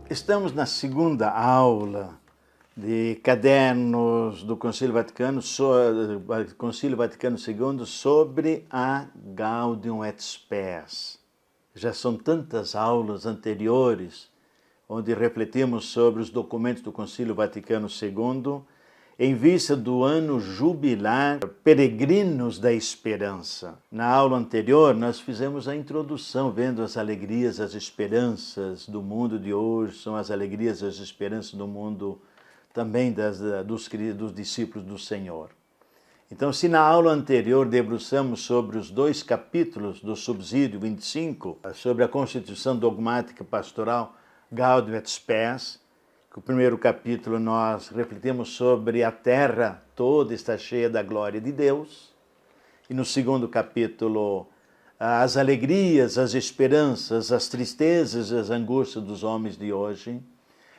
Estamos na segunda aula de cadernos do Concílio Vaticano II sobre a Gaudium et Spes. Já são tantas aulas anteriores onde refletimos sobre os documentos do Concílio Vaticano II em vista do ano jubilar Peregrinos da Esperança. Na aula anterior, nós fizemos a introdução, vendo as alegrias, as esperanças do mundo de hoje, são as alegrias, as esperanças do mundo também dos discípulos do Senhor. Então, se na aula anterior debruçamos sobre os 2 capítulos do subsídio 25, sobre a Constituição Dogmática Pastoral Gaudium et Spes, que o primeiro capítulo nós refletimos sobre a terra toda está cheia da glória de Deus, e no segundo capítulo as alegrias, as esperanças, as tristezas e as angústias dos homens de hoje.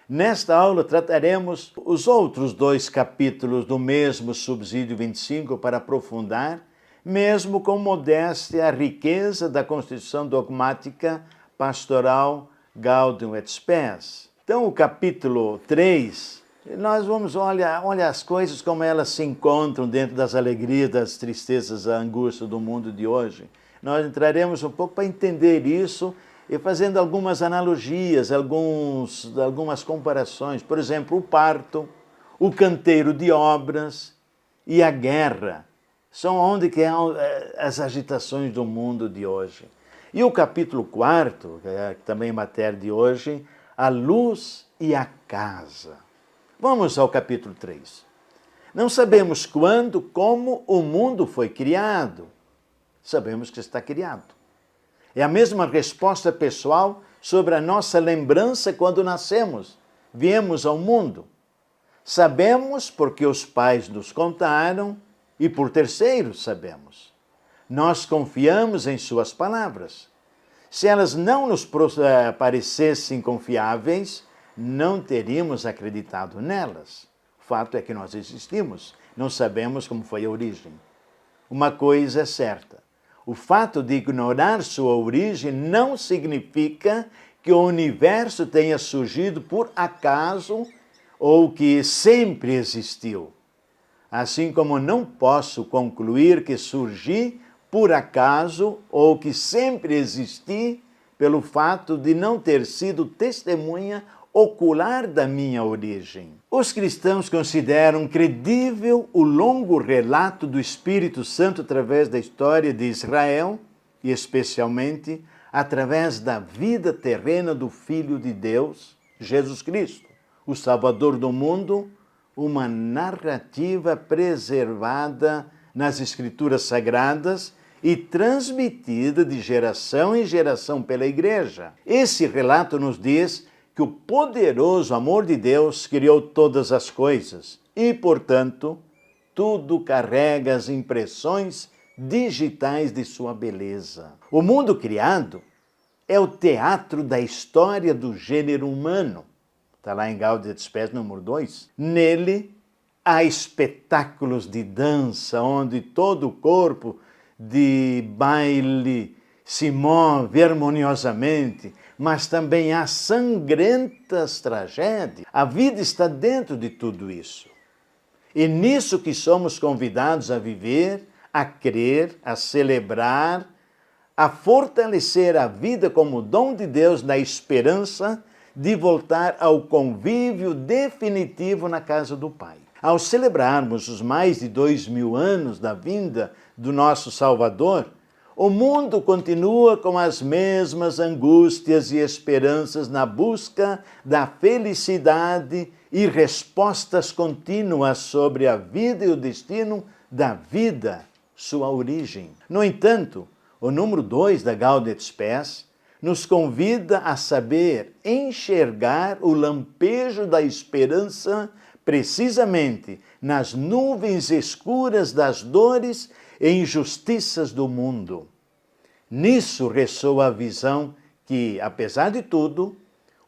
Nesta aula trataremos os outros 2 capítulos do mesmo subsídio 25 para aprofundar, mesmo com modéstia, a riqueza da Constituição Dogmática Pastoral Gaudium et Spes. Então, o capítulo 3, nós vamos olhar as coisas como elas se encontram dentro das alegrias, das tristezas, da angústia do mundo de hoje. Nós entraremos um pouco para entender isso e fazendo algumas analogias, algumas comparações. Por exemplo, o parto, o canteiro de obras e a guerra são onde que há as agitações do mundo de hoje. E o capítulo 4, que é também matéria de hoje, a luz e a casa. Vamos ao capítulo 3. Não sabemos quando, como o mundo foi criado. Sabemos que está criado. É a mesma resposta pessoal sobre a nossa lembrança quando nascemos, viemos ao mundo. Sabemos porque os pais nos contaram e por terceiros sabemos. Nós confiamos em suas palavras. Se elas não nos parecessem confiáveis, não teríamos acreditado nelas. O fato é que nós existimos, não sabemos como foi a origem. Uma coisa é certa, o fato de ignorar sua origem não significa que o universo tenha surgido por acaso ou que sempre existiu. Assim como não posso concluir que surgi por acaso ou que sempre existi pelo fato de não ter sido testemunha ocular da minha origem. Os cristãos consideram credível o longo relato do Espírito Santo através da história de Israel e especialmente através da vida terrena do Filho de Deus, Jesus Cristo, o Salvador do mundo, uma narrativa preservada nas Escrituras Sagradas e transmitida de geração em geração pela Igreja. Esse relato nos diz que o poderoso amor de Deus criou todas as coisas e, portanto, tudo carrega as impressões digitais de sua beleza. O mundo criado é o teatro da história do gênero humano. Está lá em Gaudium et Spes, número 2. Nele há espetáculos de dança, onde todo o corpo de baile se move harmoniosamente, mas também há sangrentas tragédias. A vida está dentro de tudo isso. E nisso que somos convidados a viver, a crer, a celebrar, a fortalecer a vida como dom de Deus na esperança de voltar ao convívio definitivo na casa do Pai. Ao celebrarmos os mais de 2000 anos da vinda do nosso Salvador, o mundo continua com as mesmas angústias e esperanças na busca da felicidade e respostas contínuas sobre a vida e o destino da vida, sua origem. No entanto, o número 2 da Gaudium et Spes nos convida a saber enxergar o lampejo da esperança precisamente nas nuvens escuras das dores e injustiças do mundo. Nisso ressoa a visão que, apesar de tudo,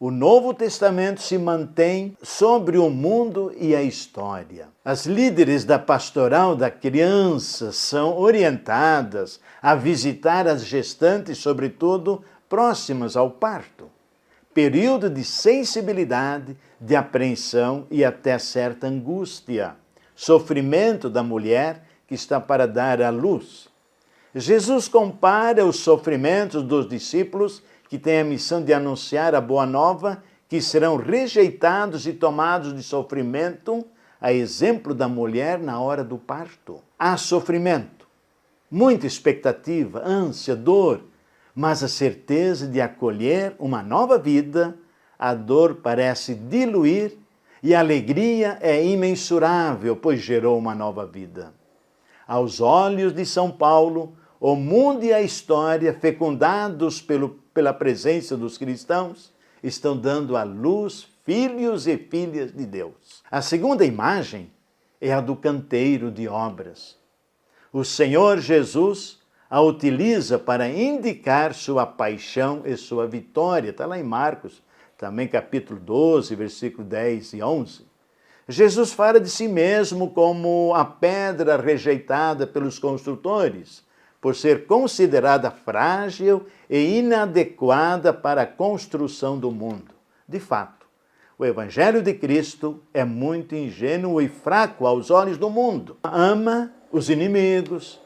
o Novo Testamento se mantém sobre o mundo e a história. As líderes da pastoral da criança são orientadas a visitar as gestantes, sobretudo próximas ao parto. período de sensibilidade, de apreensão e até certa angústia, sofrimento da mulher que está para dar à luz. Jesus compara os sofrimentos dos discípulos que têm a missão de anunciar a boa nova, que serão rejeitados e tomados de sofrimento, a exemplo da mulher na hora do parto. Há sofrimento, muita expectativa, ânsia, dor, mas a certeza de acolher uma nova vida, a dor parece diluir e a alegria é imensurável, pois gerou uma nova vida. Aos olhos de São Paulo, o mundo e a história, fecundados pela presença dos cristãos, estão dando à luz filhos e filhas de Deus. A segunda imagem é a do canteiro de obras. O Senhor Jesus a utiliza para indicar sua paixão e sua vitória. Está lá em Marcos, também capítulo 12, versículo 10 e 11. Jesus fala de si mesmo como a pedra rejeitada pelos construtores, por ser considerada frágil e inadequada para a construção do mundo. De fato, o Evangelho de Cristo é muito ingênuo e fraco aos olhos do mundo. Ama os inimigos,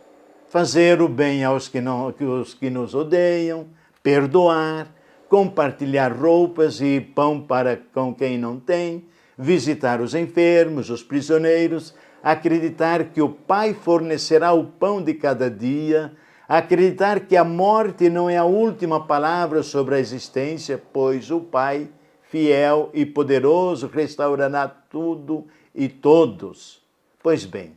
fazer o bem aos que nos odeiam, perdoar, compartilhar roupas e pão para com quem não tem, visitar os enfermos, os prisioneiros, acreditar que o Pai fornecerá o pão de cada dia, acreditar que a morte não é a última palavra sobre a existência, pois o Pai, fiel e poderoso, restaurará tudo e todos. Pois bem,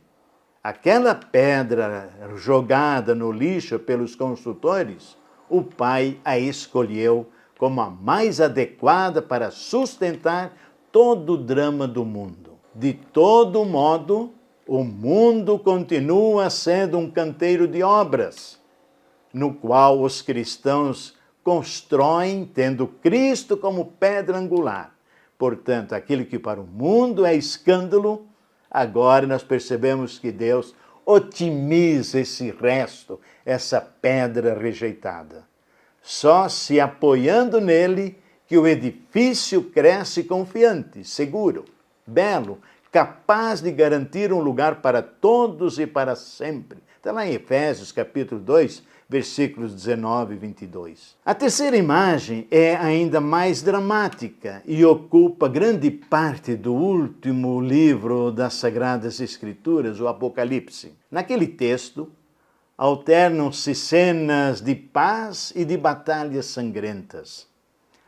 aquela pedra jogada no lixo pelos construtores, o Pai a escolheu como a mais adequada para sustentar todo o drama do mundo. De todo modo, o mundo continua sendo um canteiro de obras, no qual os cristãos constroem, tendo Cristo como pedra angular. Portanto, aquilo que para o mundo é escândalo, agora nós percebemos que Deus otimiza esse resto, essa pedra rejeitada. Só se apoiando nele que o edifício cresce confiante, seguro, belo, capaz de garantir um lugar para todos e para sempre. Está lá em Efésios, capítulo 2, versículos 19 e 22. A terceira imagem é ainda mais dramática e ocupa grande parte do último livro das Sagradas Escrituras, o Apocalipse. Naquele texto, alternam-se cenas de paz e de batalhas sangrentas.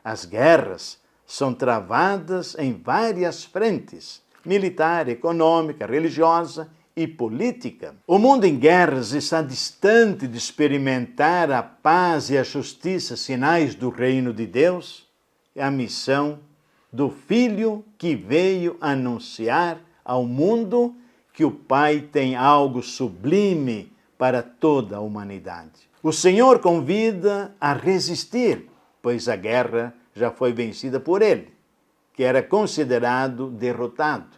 As guerras são travadas em várias frentes: militar, econômica, religiosa e política. O mundo em guerras está distante de experimentar a paz e a justiça, sinais do reino de Deus. É a missão do Filho que veio anunciar ao mundo que o Pai tem algo sublime para toda a humanidade. O Senhor convida a resistir, pois a guerra já foi vencida por ele, que era considerado derrotado.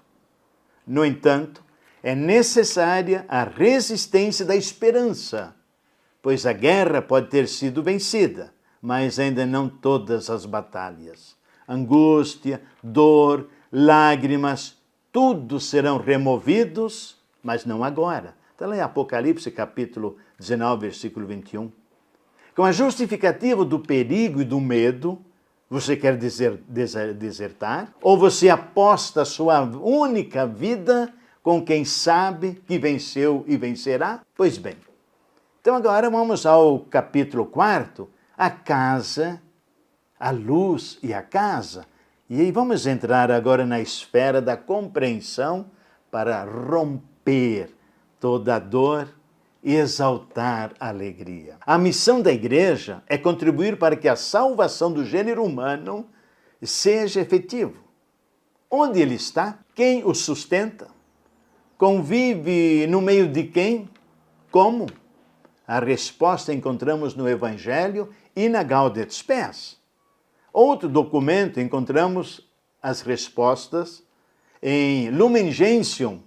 No entanto, é necessária a resistência da esperança, pois a guerra pode ter sido vencida, mas ainda não todas as batalhas. Angústia, dor, lágrimas, tudo serão removidos, mas não agora. Está lá em Apocalipse, capítulo 19, versículo 21. Com a justificativa do perigo e do medo, você quer desertar? Ou você aposta a sua única vida com quem sabe que venceu e vencerá? Pois bem, então agora vamos ao capítulo 4, a casa, a luz e a casa. E aí vamos entrar agora na esfera da compreensão para romper toda a dor e exaltar a alegria. A missão da igreja é contribuir para que a salvação do gênero humano seja efetivo. Onde ele está? Quem o sustenta? Convive no meio de quem? Como? A resposta encontramos no Evangelho e na Gaudium Spes. Outro documento encontramos as respostas em Lumen Gentium,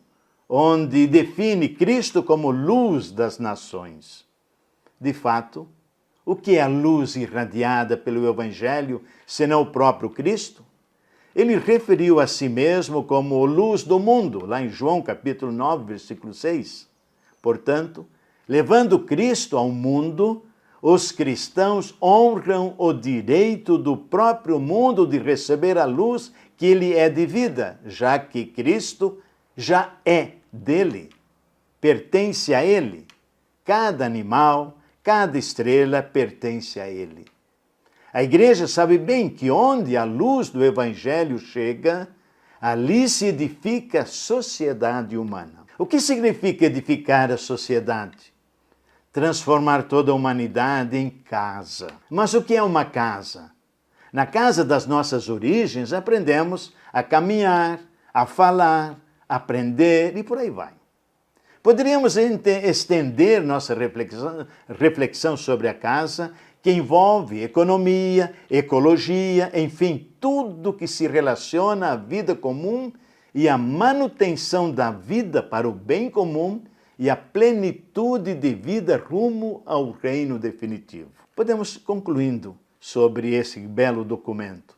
onde define Cristo como luz das nações. De fato, O que é a luz irradiada pelo Evangelho, senão o próprio Cristo? Ele referiu a si mesmo como a luz do mundo, lá em João capítulo 9, versículo 6. Portanto, levando Cristo ao mundo, os cristãos honram o direito do próprio mundo de receber a luz que lhe é devida, já que Cristo já é dele, pertence a ele. Cada animal, cada estrela pertence a ele. A igreja sabe bem que onde a luz do Evangelho chega, ali se edifica a sociedade humana. O que significa edificar a sociedade? Transformar toda a humanidade em casa. Mas o que é uma casa? Na casa das nossas origens, aprendemos a caminhar, a falar, a aprender e por aí vai. Poderíamos estender nossa reflexão sobre a casa, que envolve economia, ecologia, enfim, tudo que se relaciona à vida comum e à manutenção da vida para o bem comum e a plenitude de vida rumo ao reino definitivo. Podemos concluindo sobre esse belo documento.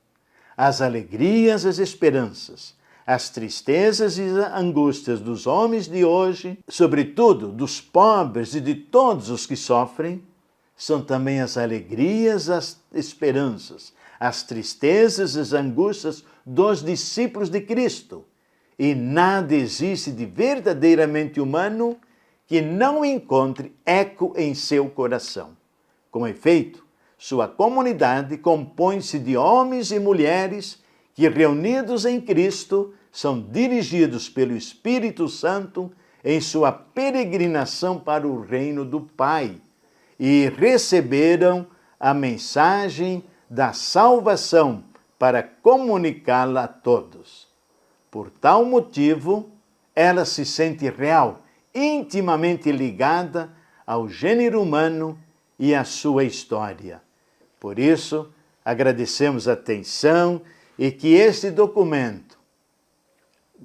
As alegrias, as esperanças, as tristezas e as angústias dos homens de hoje, sobretudo dos pobres e de todos os que sofrem, são também as alegrias, as esperanças, as tristezas e as angústias dos discípulos de Cristo. E nada existe de verdadeiramente humano que não encontre eco em seu coração. Com efeito, sua comunidade compõe-se de homens e mulheres que, reunidos em Cristo, são dirigidos pelo Espírito Santo em sua peregrinação para o reino do Pai e receberam a mensagem da salvação para comunicá-la a todos. Por tal motivo, ela se sente real, intimamente ligada ao gênero humano e à sua história. Por isso, agradecemos a atenção e que este documento,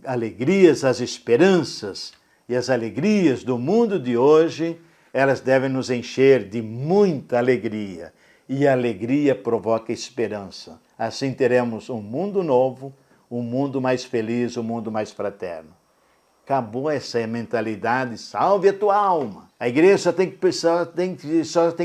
Alegrias, as Esperanças e as Alegrias do Mundo de hoje, elas devem nos encher de muita alegria. E a alegria provoca esperança. Assim teremos um mundo novo, um mundo mais feliz, um mundo mais fraterno. Acabou essa mentalidade, salve a tua alma. A igreja só tem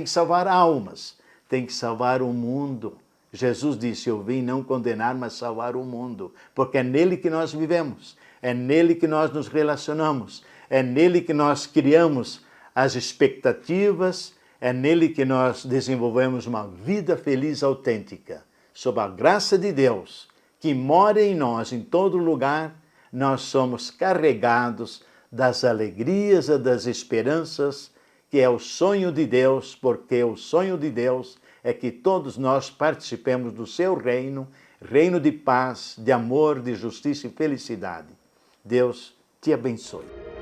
que salvar almas, tem que salvar o mundo. Jesus disse, eu vim não condenar, mas salvar o mundo, porque é nele que nós vivemos, é nele que nós nos relacionamos, é nele que nós criamos as expectativas, é nele que nós desenvolvemos uma vida feliz, autêntica. Sob a graça de Deus, que mora em nós, em todo lugar, nós somos carregados das alegrias e das esperanças, que é o sonho de Deus, porque o sonho de Deus é que todos nós participemos do seu reino, reino de paz, de amor, de justiça e felicidade. Deus te abençoe.